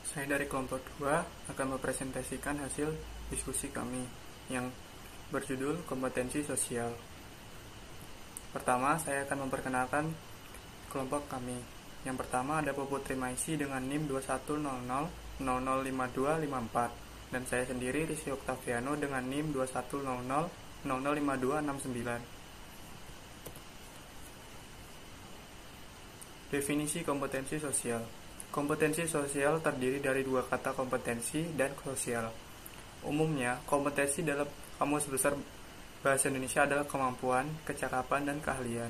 Saya dari kelompok 2 akan mempresentasikan hasil diskusi kami yang berjudul kompetensi sosial. Pertama, saya akan memperkenalkan kelompok kami. Yang pertama ada Putri Maisi dengan NIM 2100005254 dan saya sendiri Rizky Octaviano dengan NIM 2100005269. Definisi kompetensi sosial. Kompetensi sosial terdiri dari dua kata kompetensi dan sosial. Umumnya, kompetensi dalam Kamus Besar Bahasa Indonesia adalah kemampuan, kecakapan, dan keahlian.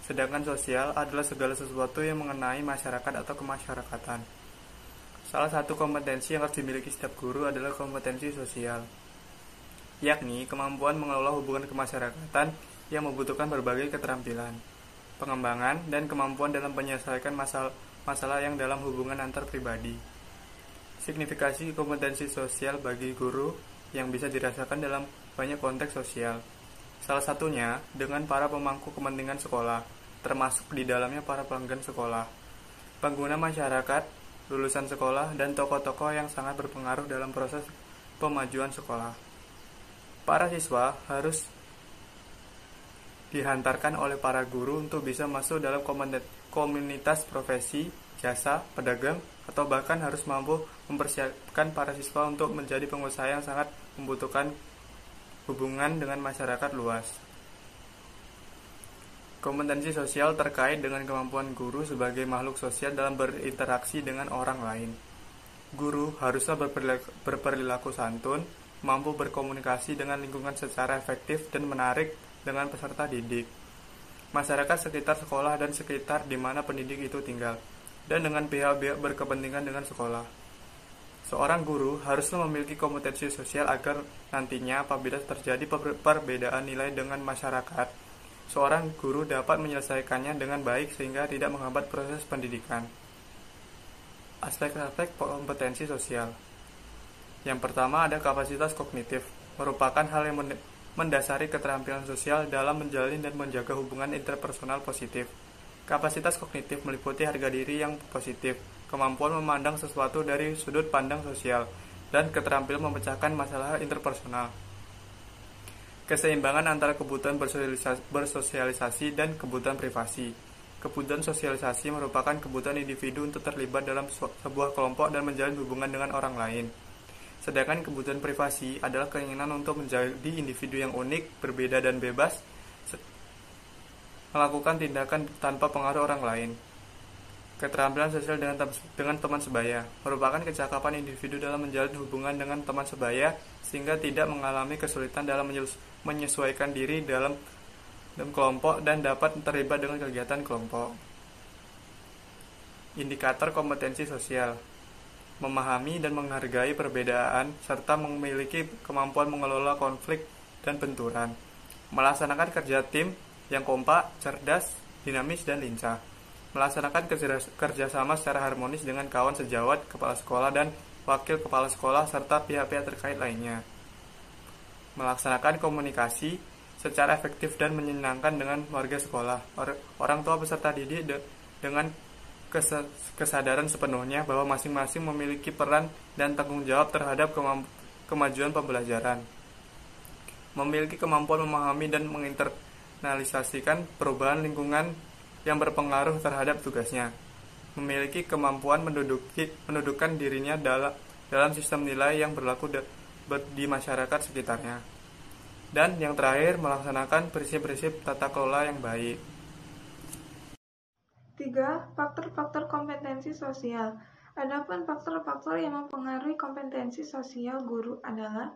Sedangkan sosial adalah segala sesuatu yang mengenai masyarakat atau kemasyarakatan. Salah satu kompetensi yang harus dimiliki setiap guru adalah kompetensi sosial, yakni kemampuan mengelola hubungan kemasyarakatan yang membutuhkan berbagai keterampilan, pengembangan, dan kemampuan dalam menyelesaikan masalah yang dalam hubungan antar pribadi. Signifikasi kompetensi sosial bagi guru yang bisa dirasakan dalam banyak konteks sosial. Salah satunya dengan para pemangku kepentingan sekolah, termasuk di dalamnya para pelanggan sekolah, pengguna masyarakat, lulusan sekolah, dan tokoh-tokoh yang sangat berpengaruh dalam proses pemajuan sekolah. Para siswa harus dihantarkan oleh para guru untuk bisa masuk dalam komunitas profesi, jasa, pedagang, atau bahkan harus mampu mempersiapkan para siswa untuk menjadi pengusaha yang sangat membutuhkan hubungan dengan masyarakat luas. Kompetensi sosial terkait dengan kemampuan guru sebagai makhluk sosial dalam berinteraksi dengan orang lain. Guru haruslah berperilaku santun, mampu berkomunikasi dengan lingkungan secara efektif dan menarik dengan peserta didik, masyarakat sekitar sekolah dan sekitar di mana pendidik itu tinggal, dan dengan pihak-pihak berkepentingan dengan sekolah. Seorang guru haruslah memiliki kompetensi sosial agar nantinya apabila terjadi perbedaan nilai dengan masyarakat, seorang guru dapat menyelesaikannya dengan baik sehingga tidak menghambat proses pendidikan. Aspek-aspek kompetensi sosial. Yang pertama ada kapasitas kognitif, merupakan hal yang mendasari keterampilan sosial dalam menjalin dan menjaga hubungan interpersonal positif. Kapasitas kognitif meliputi harga diri yang positif, kemampuan memandang sesuatu dari sudut pandang sosial, dan keterampilan memecahkan masalah interpersonal. Keseimbangan antara kebutuhan bersosialisasi dan kebutuhan privasi. Kebutuhan sosialisasi merupakan kebutuhan individu untuk terlibat dalam sebuah kelompok dan menjalin hubungan dengan orang lain. Sedangkan kebutuhan privasi adalah keinginan untuk menjadi individu yang unik, berbeda, dan bebas melakukan tindakan tanpa pengaruh orang lain. Keterampilan sosial dengan teman sebaya merupakan kecakapan individu dalam menjalin hubungan dengan teman sebaya sehingga tidak mengalami kesulitan dalam menyesuaikan diri dalam kelompok dan dapat terlibat dengan kegiatan kelompok. Indikator kompetensi sosial: memahami dan menghargai perbedaan serta memiliki kemampuan mengelola konflik dan benturan, melaksanakan kerja tim yang kompak, cerdas, dinamis, dan lincah, melaksanakan kerjasama secara harmonis dengan kawan sejawat, kepala sekolah, dan wakil kepala sekolah, serta pihak-pihak terkait lainnya, melaksanakan komunikasi secara efektif dan menyenangkan dengan warga sekolah, orang tua peserta didik dengan kesadaran sepenuhnya bahwa masing-masing memiliki peran dan tanggung jawab terhadap kemajuan pembelajaran, memiliki kemampuan memahami dan menginternalisasikan perubahan lingkungan yang berpengaruh terhadap tugasnya, memiliki kemampuan mendudukkan dirinya dalam sistem nilai yang berlaku di masyarakat sekitarnya, dan yang terakhir melaksanakan prinsip-prinsip tata kelola yang baik. 3. Faktor-faktor kompetensi sosial. Adapun faktor-faktor yang mempengaruhi kompetensi sosial guru adalah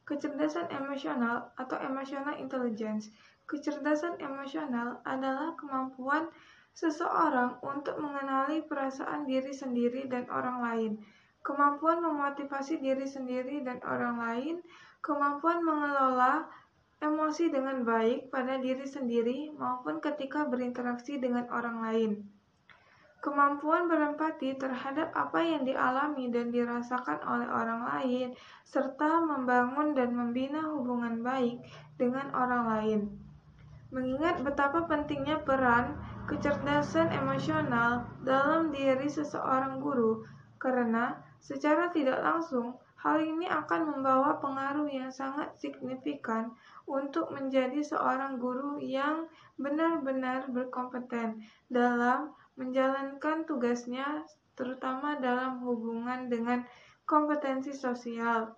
kecerdasan emosional atau emotional intelligence. Kecerdasan emosional adalah kemampuan seseorang untuk mengenali perasaan diri sendiri dan orang lain, kemampuan memotivasi diri sendiri dan orang lain, kemampuan mengelola emosi dengan baik pada diri sendiri maupun ketika berinteraksi dengan orang lain. Kemampuan berempati terhadap apa yang dialami dan dirasakan oleh orang lain, serta membangun dan membina hubungan baik dengan orang lain. Mengingat betapa pentingnya peran kecerdasan emosional dalam diri seseorang guru, karena secara tidak langsung hal ini akan membawa pengaruh yang sangat signifikan untuk menjadi seorang guru yang benar-benar berkompeten dalam menjalankan tugasnya, terutama dalam hubungan dengan kompetensi sosial.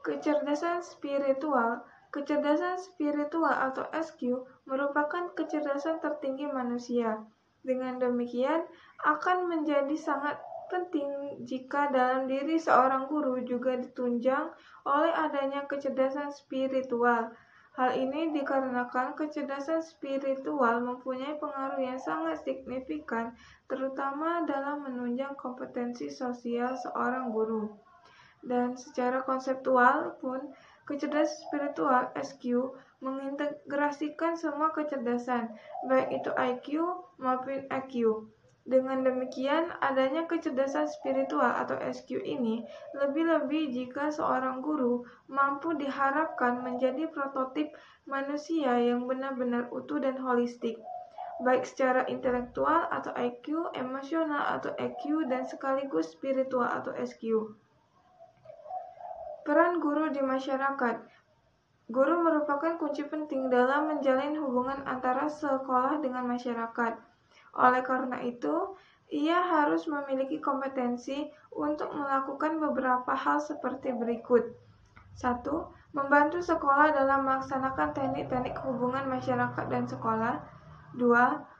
Kecerdasan spiritual. Kecerdasan spiritual atau SQ merupakan kecerdasan tertinggi manusia. Dengan demikian, akan menjadi sangat penting jika dalam diri seorang guru juga ditunjang oleh adanya kecerdasan spiritual. Hal ini dikarenakan kecerdasan spiritual mempunyai pengaruh yang sangat signifikan, terutama dalam menunjang kompetensi sosial seorang guru. Dan secara konseptual pun, kecerdasan spiritual SQ mengintegrasikan semua kecerdasan, baik itu IQ maupun EQ. Dengan demikian, adanya kecerdasan spiritual atau SQ ini lebih-lebih jika seorang guru mampu diharapkan menjadi prototip manusia yang benar-benar utuh dan holistik, baik secara intelektual atau IQ, emosional atau EQ, dan sekaligus spiritual atau SQ. Peran guru di masyarakat. Guru merupakan kunci penting dalam menjalin hubungan antara sekolah dengan masyarakat. Oleh karena itu, ia harus memiliki kompetensi untuk melakukan beberapa hal seperti berikut. 1. Membantu sekolah dalam melaksanakan teknik-teknik hubungan masyarakat dan sekolah. 2.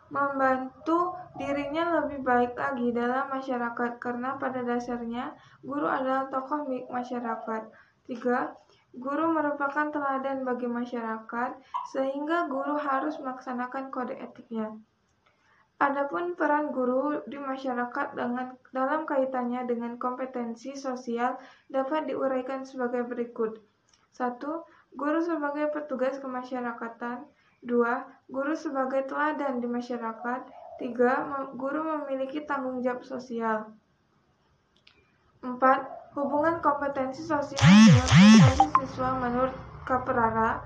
Membantu dirinya lebih baik lagi dalam masyarakat karena pada dasarnya guru adalah tokoh milik masyarakat. 3. Guru merupakan teladan bagi masyarakat sehingga guru harus melaksanakan kode etiknya. Adapun peran guru di masyarakat dalam kaitannya dengan kompetensi sosial dapat diuraikan sebagai berikut. 1. Guru sebagai petugas kemasyarakatan. 2. Guru sebagai teladan di masyarakat. 3. Guru memiliki tanggung jawab sosial. 4. Hubungan kompetensi sosial dengan prestasi siswa menurut Caprara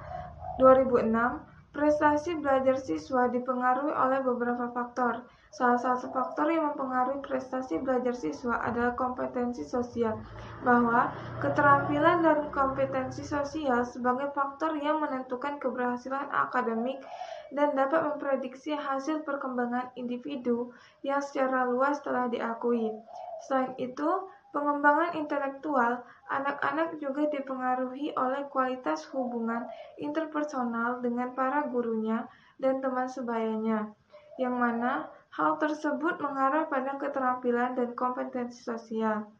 2006. Prestasi belajar siswa dipengaruhi oleh beberapa faktor. Salah satu faktor yang mempengaruhi prestasi belajar siswa adalah kompetensi sosial, bahwa keterampilan dan kompetensi sosial sebagai faktor yang menentukan keberhasilan akademik dan dapat memprediksi hasil perkembangan individu yang secara luas telah diakui. Selain itu, pengembangan intelektual anak-anak juga dipengaruhi oleh kualitas hubungan interpersonal dengan para gurunya dan teman sebayanya, yang mana hal tersebut mengarah pada keterampilan dan kompetensi sosial.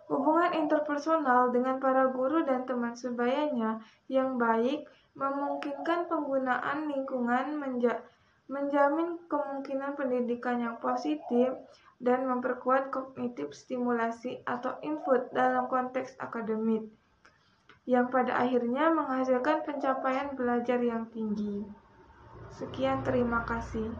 Hubungan interpersonal dengan para guru dan teman sebayanya yang baik memungkinkan penggunaan lingkungan menjamin kemungkinan pendidikan yang positif dan memperkuat kognitif stimulasi atau input dalam konteks akademik, yang pada akhirnya menghasilkan pencapaian belajar yang tinggi. Sekian, terima kasih.